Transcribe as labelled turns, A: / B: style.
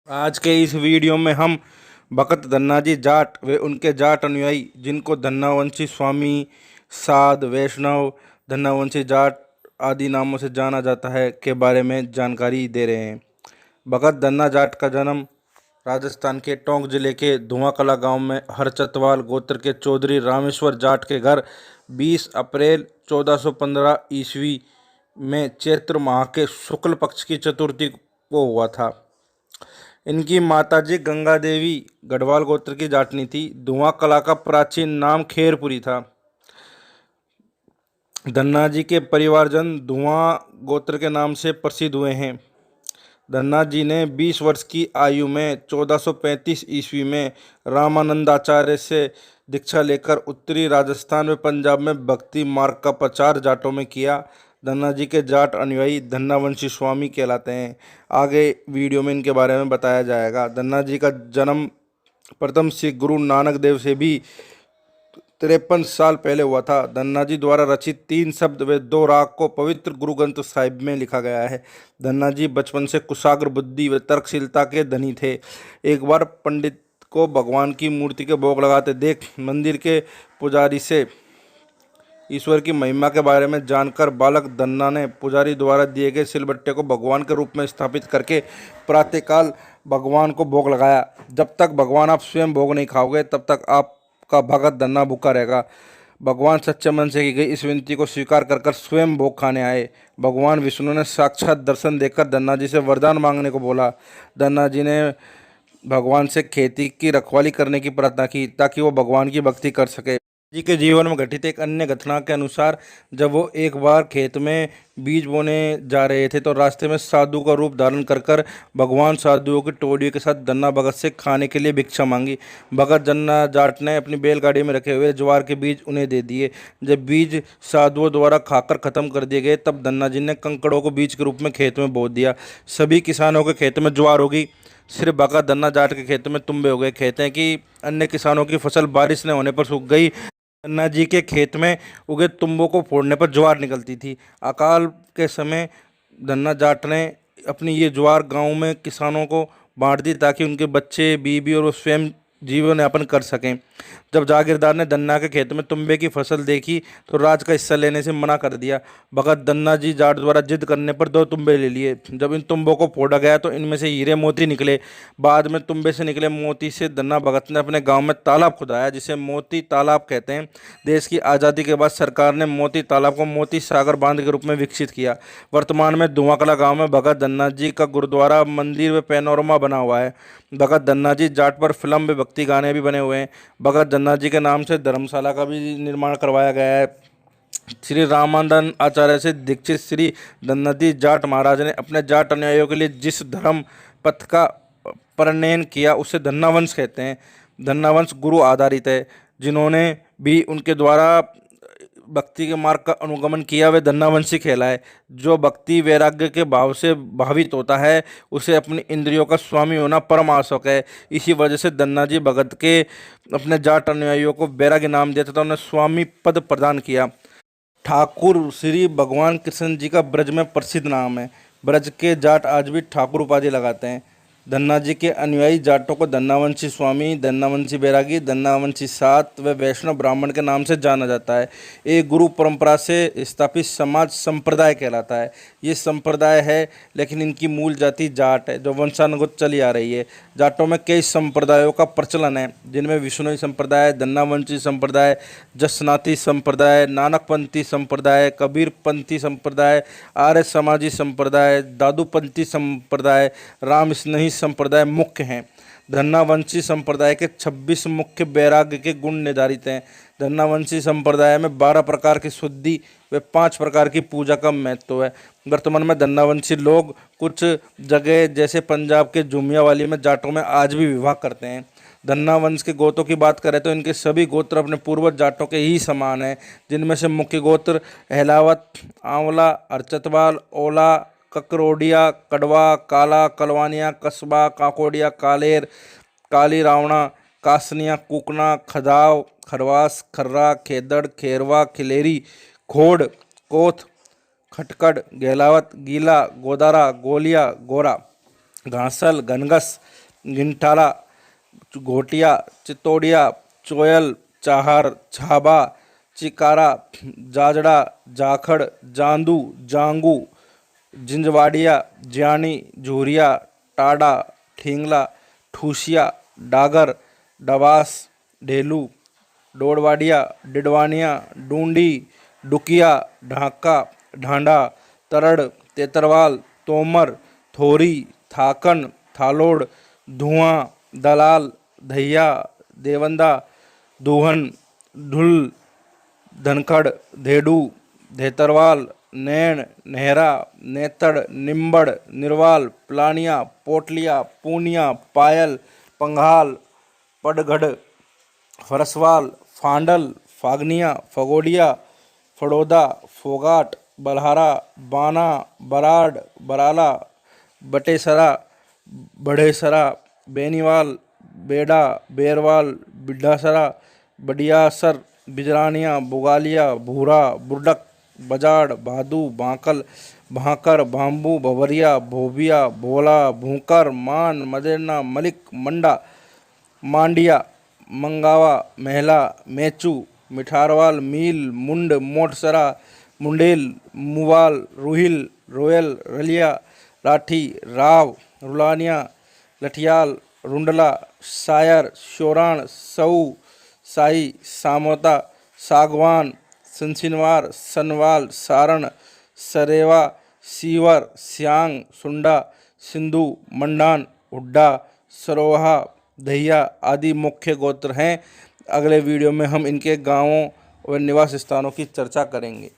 A: आज के इस वीडियो में हम भगत धन्नाजी जाट व उनके जाट अनुयायी जिनको धन्नावंशी स्वामी, साध, वैष्णव, धन्नावंशी जाट आदि नामों से जाना जाता है के बारे में जानकारी दे रहे हैं। भगत धन्ना जाट का जन्म राजस्थान के टोंक जिले के धुआंकला गांव में हरचतवाल गोत्र के चौधरी रामेश्वर जाट के घर 20 अप्रैल 1415 ईस्वी में चैत्र माह के शुक्ल पक्ष की चतुर्थी को हुआ था। इनकी माताजी गंगा देवी गढ़वाल गोत्र की जाटनी थी। धुआं कला का प्राचीन नाम खेरपुरी था। धन्ना जी के परिवारजन धुआं गोत्र के नाम से प्रसिद्ध हुए हैं। धन्ना जी ने 20 वर्ष की आयु में 1435 ईस्वी में रामानंदाचार्य से दीक्षा लेकर उत्तरी राजस्थान व पंजाब में भक्ति मार्ग का प्रचार जाटों में किया। धन्ना जी के जाट अनुयायी धन्नावंशी स्वामी कहलाते हैं। आगे वीडियो में इनके बारे में बताया जाएगा। धन्ना जी का जन्म प्रथम सिख गुरु नानक देव से भी 53 साल पहले हुआ था। धन्ना जी द्वारा रचित 3 शब्द व 2 राग को पवित्र गुरु ग्रंथ साहिब में लिखा गया है। धन्ना जी बचपन से कुशाग्र बुद्धि व तर्कशीलता के धनी थे। एक बार पंडित को भगवान की मूर्ति के भोग लगाते देख मंदिर के पुजारी से ईश्वर की महिमा के बारे में जानकर बालक धन्ना ने पुजारी द्वारा दिए गए सिलबट्टे को भगवान के रूप में स्थापित करके प्रातःकाल भगवान को भोग लगाया। जब तक भगवान आप स्वयं भोग नहीं खाओगे तब तक आपका भगत धन्ना भूखा रहेगा। भगवान सच्चे मन से की गई इस विनती को स्वीकार कर स्वयं भोग खाने आए। भगवान विष्णु ने साक्षात दर्शन देकर धन्ना जी से वरदान मांगने को बोला। धन्ना जी ने भगवान से खेती की रखवाली करने की प्रार्थना की ताकि वो भगवान की भक्ति कर सके। जी के जीवन में घटित एक अन्य घटना के अनुसार जब वो एक बार खेत में बीज बोने जा रहे थे तो रास्ते में साधु का रूप धारण कर भगवान साधुओं की टोलियों के साथ धन्ना भगत से खाने के लिए भिक्षा मांगी। भगत धन्ना जाट ने अपनी बैलगाड़ी में रखे हुए ज्वार के बीज उन्हें दे दिए। जब बीज साधुओं द्वारा खाकर खत्म कर दिए गए तब धन्ना जी ने कंकड़ों को बीज के रूप में खेत में बो दिया। सभी किसानों के खेत में ज्वार होगी, सिर्फ भगत धन्ना जाट के खेत में तुम्बे हो गए। कहते हैं कि अन्य किसानों की फसल बारिश न होने पर सूख गई। धन्ना जी के खेत में उगे तुम्बों को फोड़ने पर ज्वार निकलती थी। अकाल के समय धन्ना जाट ने अपनी ये ज्वार गांव में किसानों को बांट दी ताकि उनके बच्चे, बीबी और वो स्वयं जीवन यापन कर सकें। जब जागीरदार ने धन्ना के खेत में तुम्बे की फसल देखी तो राज का हिस्सा लेने से मना कर दिया। भगत धन्ना जी जाट द्वारा जिद करने पर 2 तुम्बे ले लिए। जब इन तुम्बों को फोड़ा गया तो इनमें से हीरे मोती निकले। बाद में तुम्बे से निकले मोती से धन्ना भगत ने अपने गांव में तालाब खुदाया जिसे मोती तालाब कहते हैं। देश की आज़ादी के बाद सरकार ने मोती तालाब को मोती सागर बांध के रूप में विकसित किया। वर्तमान में धुआंकला गाँव में भगत धन्ना जी का गुरुद्वारा, मंदिर व पैनोरमा बना हुआ है। भगत धन्ना जी जाट पर फिल्म व भक्ति गाने भी बने हुए हैं। भगत धन्ना जी के नाम से धर्मशाला का भी निर्माण करवाया गया है। श्री रामानंद आचार्य से दीक्षित श्री धन्नाजी जाट महाराज ने अपने जाट अनुयायियों के लिए जिस धर्म पथ का प्रणयन किया उसे धन्नावंश कहते हैं। धन्नावंश गुरु आधारित है। जिन्होंने भी उनके द्वारा भक्ति के मार्ग का अनुगमन किया वे धन्नावंशी कहलाए। जो भक्ति वैराग्य के भाव से भावित होता है उसे अपनी इंद्रियों का स्वामी होना परम आवश्यक है। इसी वजह से धन्ना जी भगत के अपने जाट अनुयायियों को बैरागी नाम दिया तथा उन्हें स्वामी पद प्रदान किया। ठाकुर श्री भगवान कृष्ण जी का ब्रज में प्रसिद्ध नाम है। ब्रज के जाट आज भी ठाकुर उपाधि लगाते हैं। धन्ना जी के अनुयायी जाटों को धन्नावंशी स्वामी, धन्नावंशी बैरागी, धन्नावंशी सात व वैष्णव ब्राह्मण के नाम से जाना जाता है। एक गुरु परंपरा से स्थापित समाज संप्रदाय कहलाता है। ये संप्रदाय है लेकिन इनकी मूल जाति जाट है जो वंशानुगत चली आ रही है। जाटों में कई संप्रदायों का प्रचलन है जिनमें विष्णुई संप्रदाय, धन्नावंशी संप्रदाय, जसनाती संप्रदाय, नानकपंथी संप्रदाय, कबीरपंथी संप्रदाय, आर्य समाजी संप्रदाय, दादूपंथी संप्रदाय, राम स्नेही संप्रदाय मुख्य हैं। धन्नावंशी संप्रदाय के 26 मुख्य वैराग्य के गुण निर्धारित हैं। धन्नावंशी संप्रदाय में 12 प्रकार की शुद्धि व 5 प्रकार की पूजा का महत्व है। वर्तमान में धन्नावंशी लोग कुछ जगह जैसे पंजाब के जुमियावाली में जाटों में आज भी विवाह करते हैं। धन्ना वंश के गोत्रों की बात करें तो इनके सभी गोत्र अपने पूर्वज जाटों के ही समान हैं, जिनमें से मुख्य गोत्र अहलावत, आंवला, अर्चतवाल, ओला, ककरोडिया, कड़वा, काला, कलवानिया, कस्बा, काकोडिया, कालेर, काली रावणा, कासनिया, कुकना, खदाव, खरवास, खर्रा, खेदड़, खेरवा, खिलेरी, खोड़, कोथ, खटकड़, गहलावत, गीला, गोदारा, गोलिया, गोरा घासल, घनघस, गिनठाला, घोटिया, चितौड़िया, चोयल, चाहर, छाबा, चिकारा, जाजड़ा, जाखड़, जांदू, जांगू, जिंजवाड़िया, ज्यानी, झूरिया, टाडा, ठींगला, ठूसिया, डागर, डबास, ढेलू, डोड़वाड़िया, डिडवानिया, डूंडी, डुकिया, ढाका, ढांडा, तरड़, तेतरवाल, तोमर, थोरी, थाकन, थालोड़, धुआं, दलाल, धैया, देवंदा, दूहन, ढुल, धनखड़, धेडू, धेतरवाल, नैन, नेहरा, नेतड़, निम्बड़, निरवाल, पलानिया, पोटलिया, पूनिया, पायल, पंघाल, पडगढ़, फरसवाल, फांडल, फागनिया, फगोड़िया, फड़ौदा, फोगाट, बलहारा, बाना, बराड, बराला, बटेसरा, बढ़ेसरा, बेनीवाल, बेड़ा, बेरवाल, बिड्ढासरा, बडियासर, बिजरानिया, बुगालिया, भूरा, बुर्डक, बजाड़, भादू, भांकल, भांकर, भाम्बू, भवरिया, भोबिया, भोला, भूंकर, मान, मदेरना, मलिक, मंडा, मांडिया, मंगावा, महला, मेचू, मिठारवाल, मील, मुंड, मोटसरा, मुंडेल, मुवाल, रूहिल, रोयल, रलिया, राठी, राव, रुलानिया, लठियाल, रुंडला, सायर, शोराण, सऊ, साई, सामोता, सागवान, सिनसिनवार, सनवाल, सारण, सरेवा, सीवर, सियांग, सुंडा, सिंधु, मंडान, हुड्डा, सरोहा, दहिया आदि मुख्य गोत्र हैं। अगले वीडियो में हम इनके गांवों व निवास स्थानों की चर्चा करेंगे।